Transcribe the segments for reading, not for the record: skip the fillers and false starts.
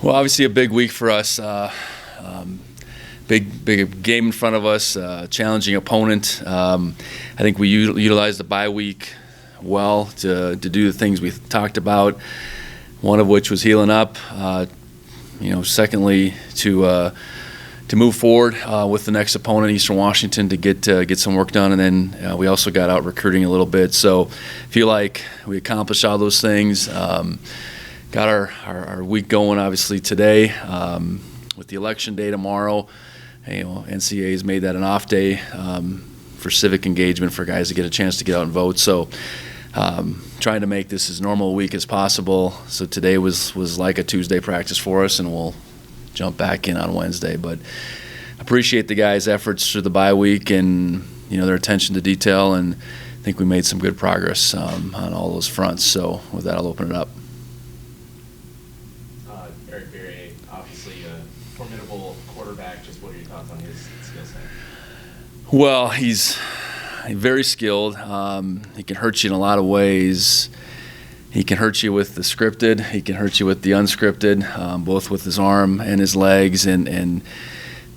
Well, obviously a big week for us. Big game in front of us, challenging opponent. I think we utilized the bye week well to do the things we talked about, one of which was healing up. Secondly, to move forward with the next opponent, Eastern Washington, to get some work done, and then we also got out recruiting a little bit. So I feel like we accomplished all those things. Got our week going obviously today with the election day tomorrow. NCAA's made that an off day for civic engagement for guys to get a chance to get out and vote. So trying to make this as normal a week as possible. So today was like a Tuesday practice for us, and we'll jump back in on Wednesday. But appreciate the guys' efforts through the bye week and their attention to detail, and I think we made some good progress on all those fronts. So with that, I'll open it up. Obviously a formidable quarterback. Just what are your thoughts on his skill set? Well, he's very skilled. He can hurt you in a lot of ways. He can hurt you with the scripted. He can hurt you with the unscripted, both with his arm and his legs. And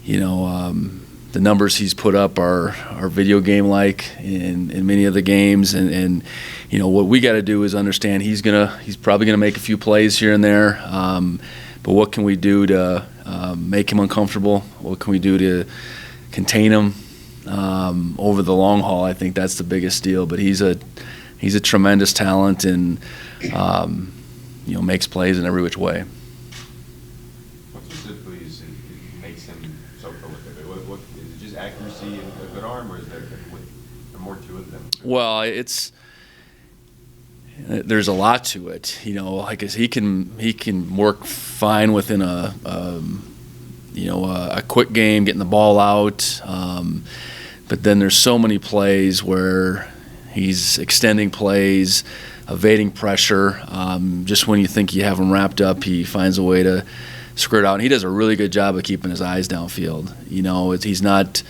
the numbers he's put up are video game-like in many of the games. And what we got to do is understand he's probably gonna make a few plays here and there. But what can we do to make him uncomfortable? What can we do to contain him over the long haul? I think that's the biggest deal. But he's a tremendous talent, and makes plays in every which way. What specifically makes him so prolific? What is it? Just accuracy and a good arm, or is there more to it than? Well, there's a lot to it, like he can work fine within a quick game, getting the ball out, but then there's so many plays where he's extending plays, evading pressure. Just when you think you have him wrapped up, he finds a way to skirt out, and he does a really good job of keeping his eyes downfield. He's not,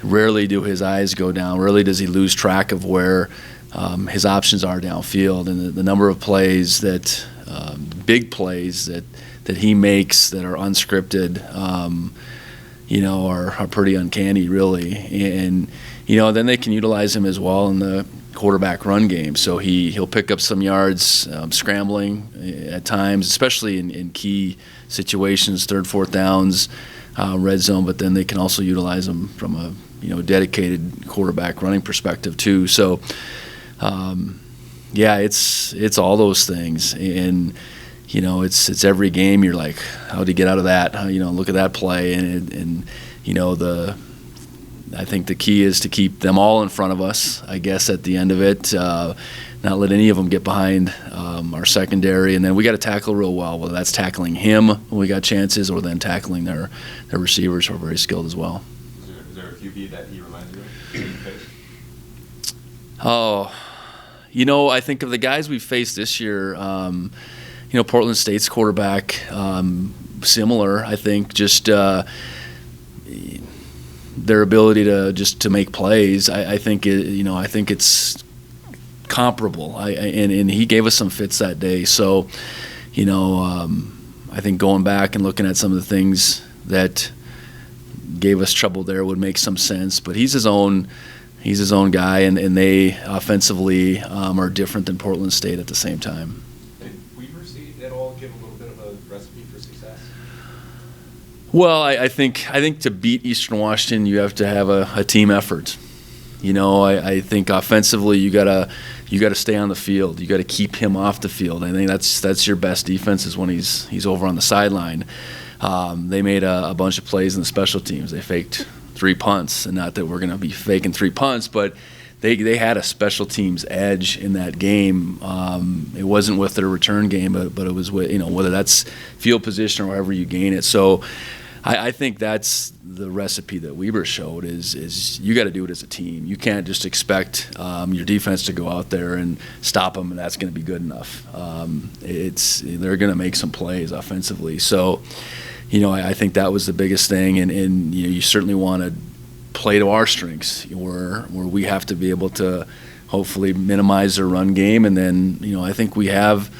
rarely do his eyes go down, rarely does he lose track of where his options are downfield, and the number of plays big plays that he makes that are unscripted, are pretty uncanny, really. And then they can utilize him as well in the quarterback run game. So he'll pick up some yards scrambling at times, especially in key situations, third, fourth downs, red zone. But then they can also utilize him from a dedicated quarterback running perspective too. So. It's all those things, and it's every game. You're like, how did he get out of that? Look at that play, and I think the key is to keep them all in front of us. I guess at the end of it, not let any of them get behind our secondary, and then we got to tackle real well. Whether that's tackling him when we got chances, or then tackling their receivers who are very skilled as well. Is there a QB that he reminds you of? Oh, I think of the guys we've faced this year, Portland State's quarterback, similar, I think, just their ability to make plays. I think it's comparable. And he gave us some fits that day. So, I think going back and looking at some of the things that gave us trouble there would make some sense. But he's his own guy, and they offensively are different than Portland State at the same time. Did Weaver at all give a little bit of a recipe for success? Well, I think to beat Eastern Washington, you have to have a team effort. I think offensively you gotta stay on the field. You got to keep him off the field. I think that's your best defense is when he's over on the sideline. They made a bunch of plays in the special teams. They faked 3 punts, and not that we're going to be faking 3 punts, but they had a special teams edge in that game. It wasn't with their return game, but it was with, whether that's field position or however you gain it. So I think that's the recipe that Weber showed is you got to do it as a team. You can't just expect your defense to go out there and stop them, and that's going to be good enough. They're going to make some plays offensively. So I think that was the biggest thing, and you certainly want to play to our strengths, where we have to be able to hopefully minimize their run game, and then I think we have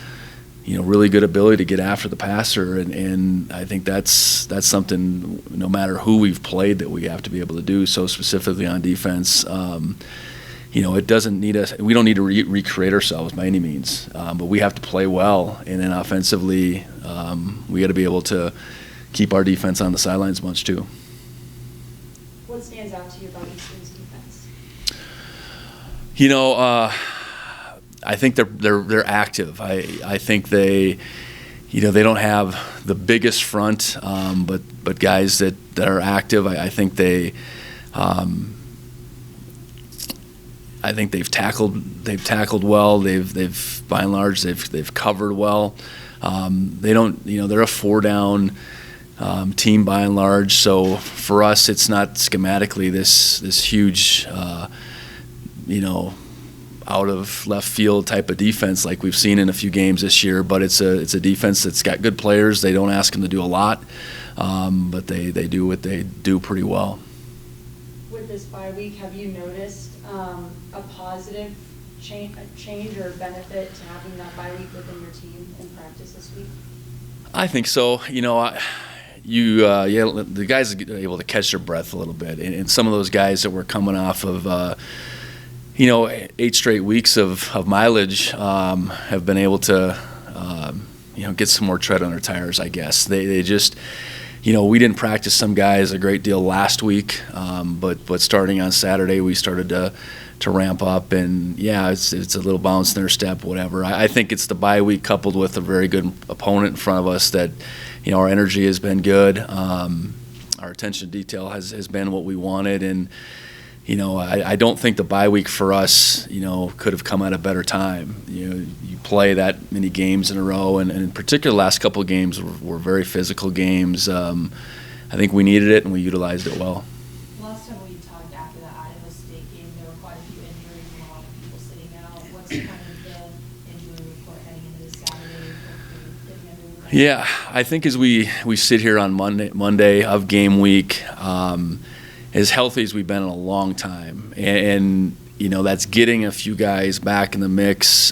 really good ability to get after the passer, and I think that's something, no matter who we've played, that we have to be able to do. So specifically on defense, it doesn't need us. We don't need to recreate ourselves by any means, but we have to play well, and then offensively, we got to be able to keep our defense on the sidelines much too. What stands out to you about Easton's defense? I think they're active. I think they don't have the biggest front, but guys that are active. I think they've tackled well. They've by and large they've covered well. They're a 4-down team by and large. So for us, it's not schematically this huge out of left field type of defense like we've seen in a few games this year, but it's a defense that's got good players. They don't ask them to do a lot, but they do what they do pretty well. With this bye week, have you noticed a positive change or benefit to having that bye week within your team in practice this week? I think so. The guys are able to catch their breath a little bit, and some of those guys that were coming off of 8 straight weeks of mileage have been able to get some more tread on their tires, I guess. They just we didn't practice some guys a great deal last week, but starting on Saturday we started to ramp up, and it's a little bounce in their step, whatever. I think it's the bye week coupled with a very good opponent in front of us that our energy has been good, our attention to detail has been what we wanted, and I don't think the bye week for us, could have come at a better time. You play that many games in a row, and in particular, the last couple of games were very physical games. I think we needed it, and we utilized it well. Last time we talked after the Idaho State game, there were quite a few injuries and a lot of people sitting out. What's kind of the injury report heading into this Saturday? Yeah, I think as we sit here on Monday of game week, as healthy as we've been in a long time, and that's getting a few guys back in the mix.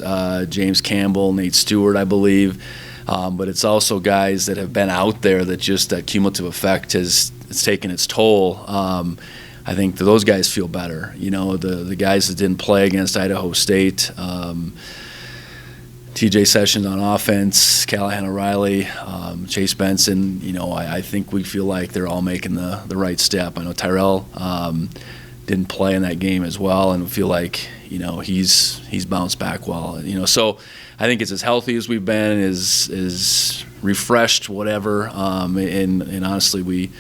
James Campbell, Nate Stewart, I believe, but it's also guys that have been out there that just that cumulative effect has taken its toll. I think those guys feel better. The guys that didn't play against Idaho State. TJ Sessions on offense, Callahan O'Reilly, Chase Benson, I think we feel like they're all making the right step. I know Tyrell didn't play in that game as well, and feel like, he's bounced back well. So I think it's as healthy as we've been, as refreshed, whatever, and honestly, we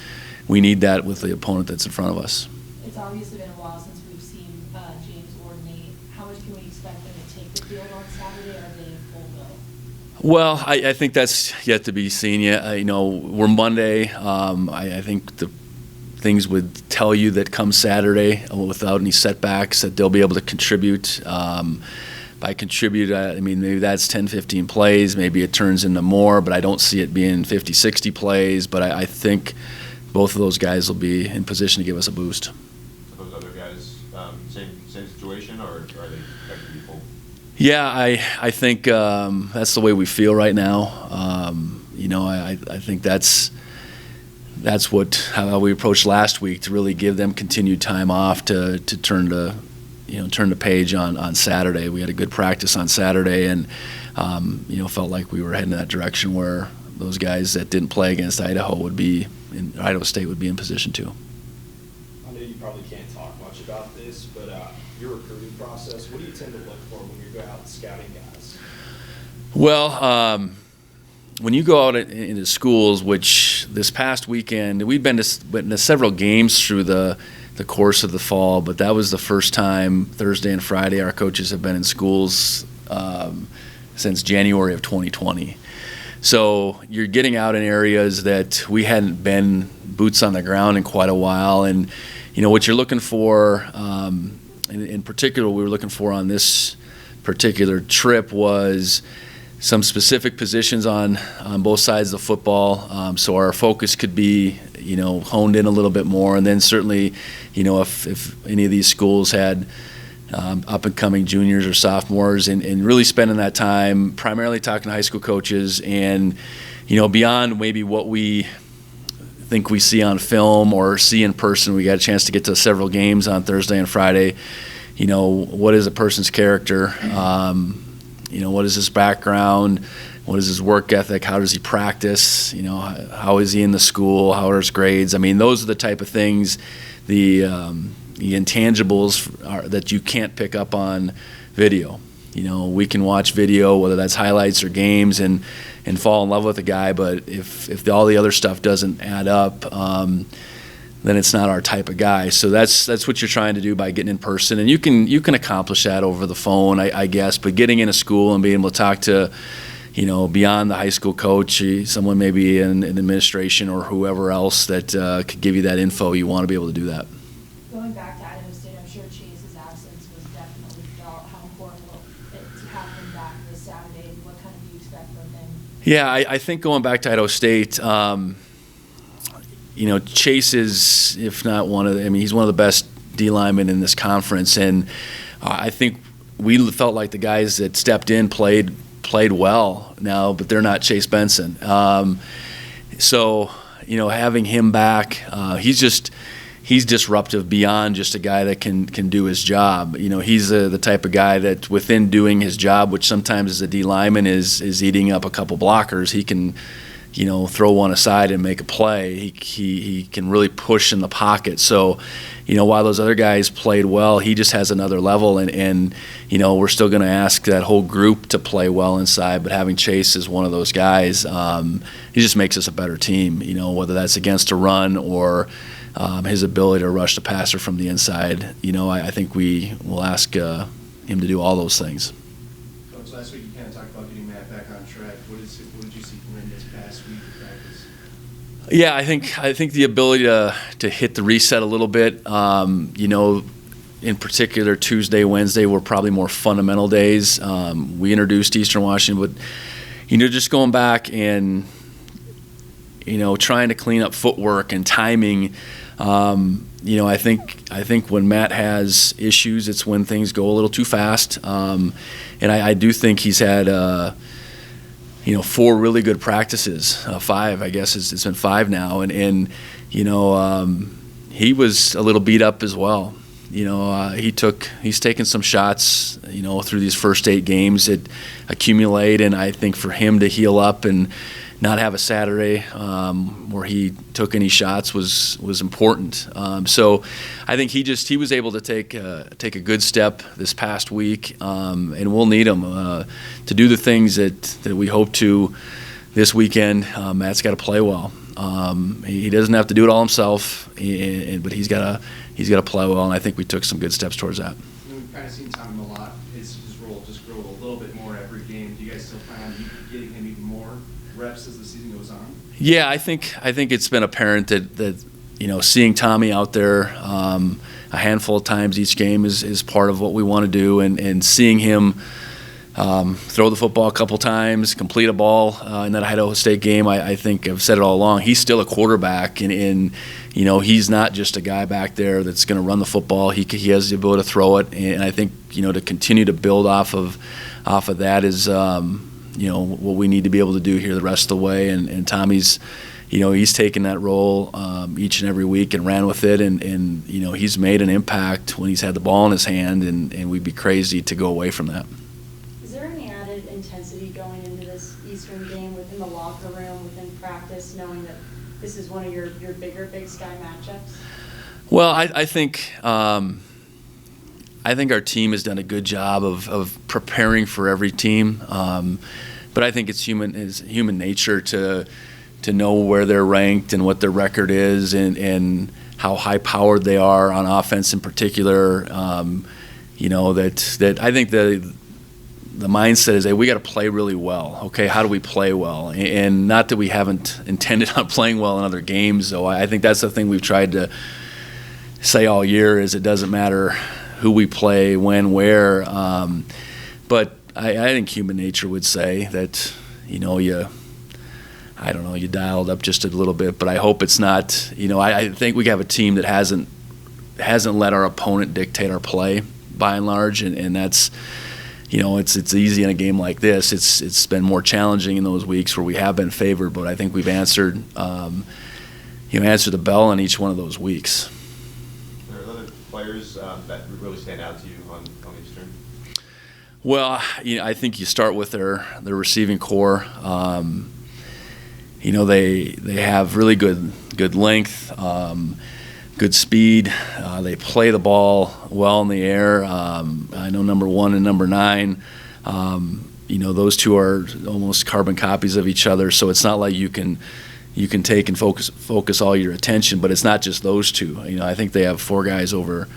need that with the opponent that's in front of us. It's obviously been a while since we've seen James or Nate. How much can we expect them to take the field on Saturday? Are they in full go? Well, I think that's yet to be seen yet. We're Monday. I think the things would tell you that come Saturday, without any setbacks, that they'll be able to contribute. By contribute, maybe that's 10, 15 plays. Maybe it turns into more, but I don't see it being 50, 60 plays. But I think both of those guys will be in position to give us a boost. Are those other guys same situation, or are they expected to be full? Yeah, I think that's the way we feel right now. I think that's how we approached last week, to really give them continued time off to turn the page on Saturday. We had a good practice on Saturday, and felt like we were heading in that direction where those guys that didn't play against Idaho State would be in position to. I know you probably can't talk much about this, but your recruiting process, what do you tend to look for when you go out scouting guys? Well, when you go out into schools, which this past weekend, we've been to several games through the course of the fall, but that was the first time, Thursday and Friday, our coaches have been in schools since January of 2020. So you're getting out in areas that we hadn't been boots on the ground in quite a while, and what you're looking for, in particular, what we were looking for on this particular trip was some specific positions on both sides of the football, so our focus could be honed in a little bit more, and then certainly if any of these schools had up and coming juniors or sophomores, and really spending that time primarily talking to high school coaches, and beyond maybe what we think we see on film or see in person. We got a chance to get to several games on Thursday and Friday. What is a person's character? What is his background? What is his work ethic? How does he practice? How is he in the school? How are his grades? I mean, those are the type of things, the intangibles that you can't pick up on video. We can watch video, whether that's highlights or games, and fall in love with a guy, but if all the other stuff doesn't add up, then it's not our type of guy. So that's what you're trying to do by getting in person, and you can accomplish that over the phone, I guess. But getting in a school and being able to talk to, beyond the high school coach, someone maybe in administration or whoever else that could give you that info, you want to be able to do that. Going back to Idaho State, I'm sure Chase's absence was definitely felt. How important will it to have him back this Saturday? What kind of do you expect from him? Yeah, I think going back to Idaho State, Chase is, if not he's one of the best D linemen in this conference, and I think we felt like the guys that stepped in played well now, but they're not Chase Benson. So having him back, he's disruptive beyond just a guy that can do his job. He's the type of guy that within doing his job, which sometimes as a D lineman is eating up a couple blockers, he can throw one aside and make a play. He can really push in the pocket. So while those other guys played well, he just has another level, and we're still going to ask that whole group to play well inside, but having Chase as one of those guys, he just makes us a better team, whether that's against a run or his ability to rush the passer from the inside. I think we will ask him to do all those things. Coach, last week you kind of talked about getting Matt back on track. What did you see from him this past week of practice? Yeah, I think the ability to hit the reset a little bit. In particular, Tuesday, Wednesday were probably more fundamental days. We introduced Eastern Washington, but just going back and trying to clean up footwork and timing. I think when Matt has issues, it's when things go a little too fast. And I do think he's had 4 really good practices, 5, I guess it's been 5 now, and he was a little beat up as well. He's taken some shots, through these first 8 games that accumulate, and I think for him to heal up and not have a Saturday where he took any shots was important. So I think he was able to take a good step this past week, and we'll need him to do the things that we hope to this weekend. Matt's got to play well. He doesn't have to do it all himself, but he's got to play well, and I think we took some good steps towards that. We've kind of seen Tommy a lot. His role just grow a little bit more every game. Do you guys still plan on getting him even more reps as the season goes on? Yeah, I think it's been apparent that seeing Tommy out there a handful of times each game is part of what we want to do, and seeing him throw the football a couple times, complete a ball in that Idaho State game. I think I've said it all along. He's still a quarterback, and he's not just a guy back there that's going to run the football. He has the ability to throw it, and I think to continue to build off of that is what we need to be able to do here the rest of the way. And Tommy's he's taken that role each and every week and ran with it, and he's made an impact when he's had the ball in his hand, and we'd be crazy to go away from that. Is there any added intensity going into this Eastern game within the locker room, within practice, knowing that this is one of your bigger Big Sky matchups? Well, I think our team has done a good job of preparing for every team, but I think it's human nature to know where they're ranked and what their record is, and how high-powered they are on offense in particular. That I think the mindset is that we got to play really well. Okay, how do we play well? And not that we haven't intended on playing well in other games, though. I think that's the thing we've tried to say all year is it doesn't matter who we play, when, where. But I think human nature would say that you dialed up just a little bit. But I hope it's not. I think we have a team that hasn't let our opponent dictate our play. by and large, and that's, it's easy in a game like this. It's been more challenging in those weeks where we have been favored, but I think we've answered the bell in each one of those weeks. Are there other players that really stand out to you on Eastern? Well, I think you start with their receiving core. They have really good length, good speed. They play the ball well in the air. I know number 1 and number 9. Those two are almost carbon copies of each other. So it's not like you can take and focus all your attention. But it's not just those two. I think they have 4 guys over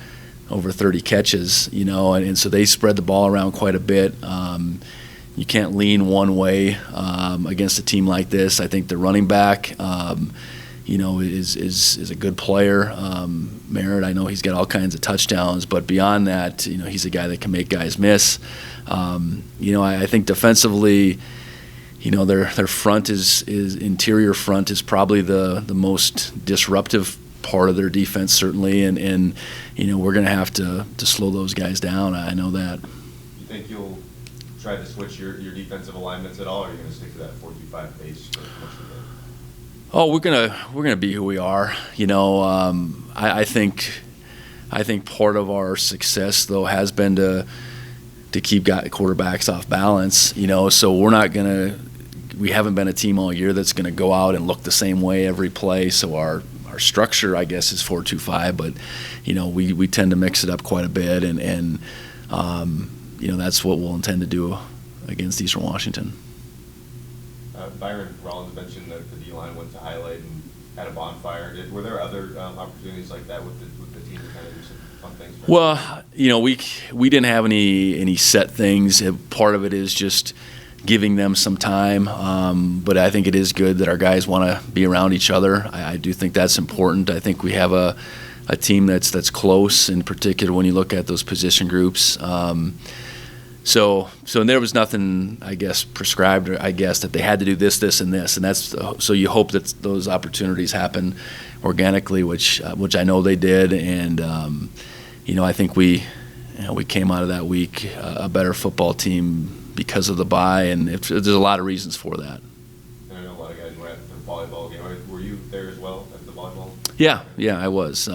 30 catches. And so they spread the ball around quite a bit. You can't lean one way against a team like this. I think the running back, is a good player. Merritt, I know he's got all kinds of touchdowns, but beyond that, he's a guy that can make guys miss. I think defensively, their front is interior front is probably the most disruptive part of their defense, certainly, and we're going to have to slow those guys down. I know that. You think you'll try to switch your defensive alignments at all, or are you going to stick to that 4-2-5 base for most of the game? Oh, we're gonna be who we are. I think part of our success though has been to keep quarterbacks off balance. So we haven't been a team all year that's gonna go out and look the same way every play. So our structure, I guess, is 4-2-5, but we tend to mix it up quite a bit, and that's what we'll intend to do against Eastern Washington. Byron Rollins mentioned that the D-line went to highlight and had a bonfire. Were there other opportunities like that with the team to kind of do some fun things? Well, we didn't have any set things. Part of it is just giving them some time, but I think it is good that our guys want to be around each other. I do think that's important. I think we have a team that's close, in particular when you look at those position groups. So there was nothing, I guess, prescribed, or I guess that they had to do this, and this, and that's so you hope that those opportunities happen organically, which I know they did, and I think we came out of that week a better football team because of the bye, and there's a lot of reasons for that. I know a lot of guys were at the volleyball game. Were you there as well at the volleyball? Yeah, I was.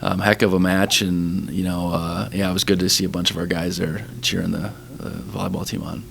Heck of a match, and it was good to see a bunch of our guys there cheering the volleyball team on.